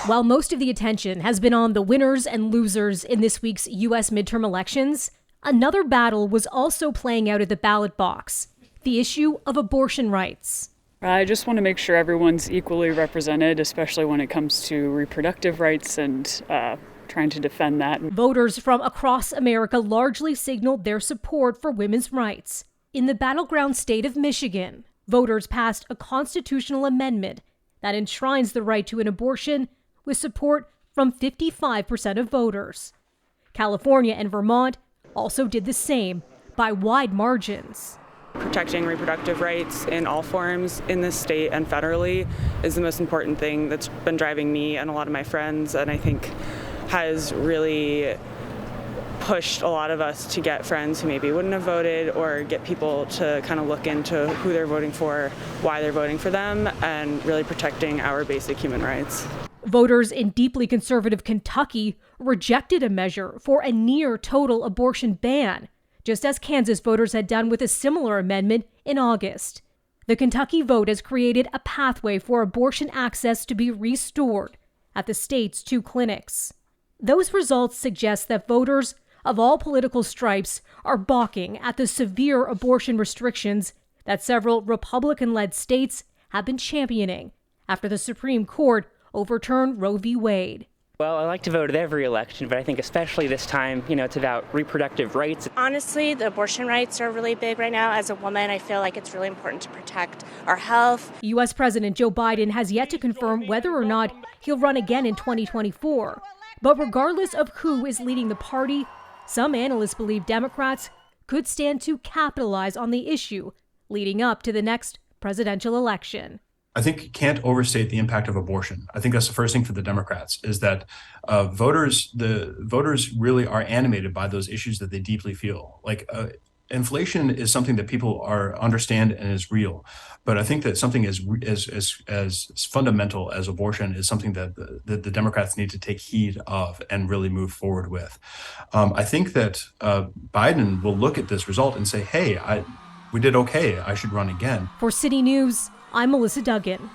While most of the attention has been on the winners and losers in this week's U.S. midterm elections, another battle was also playing out at the ballot box: the issue of abortion rights. I just want to make sure everyone's equally represented, especially when it comes to reproductive rights and trying to defend that. Voters from across America largely signaled their support for women's rights. In the battleground state of Michigan, voters passed a constitutional amendment that enshrines the right to an abortion with support from 55% of voters. California and Vermont also did the same by wide margins. Protecting reproductive rights in all forms in this state and federally is the most important thing that's been driving me and a lot of my friends, and I think has really pushed a lot of us to get friends who maybe wouldn't have voted, or get people to kind of look into who they're voting for, why they're voting for them, and really protecting our basic human rights. Voters in deeply conservative Kentucky rejected a measure for a near total abortion ban, just as Kansas voters had done with a similar amendment in August. The Kentucky vote has created a pathway for abortion access to be restored at the state's 2 clinics. Those results suggest that voters of all political stripes are balking at the severe abortion restrictions that several Republican-led states have been championing after the Supreme Court overturned Roe v. Wade. Well, I like to vote at every election, but I think especially this time, it's about reproductive rights. Honestly, the abortion rights are really big right now. As a woman, I feel like it's really important to protect our health. U.S. President Joe Biden has yet to confirm whether or not he'll run again in 2024. But regardless of who is leading the party, some analysts believe Democrats could stand to capitalize on the issue leading up to the next presidential election. I think you can't overstate the impact of abortion. I think that's the first thing for the Democrats, is that voters really are animated by those issues that they deeply feel. Like inflation is something that people understand and is real, but I think that something as fundamental as abortion is something that the Democrats need to take heed of and really move forward with. I think that Biden will look at this result and say, "Hey, we did okay. I should run again." For City News, I'm Melissa Duggan.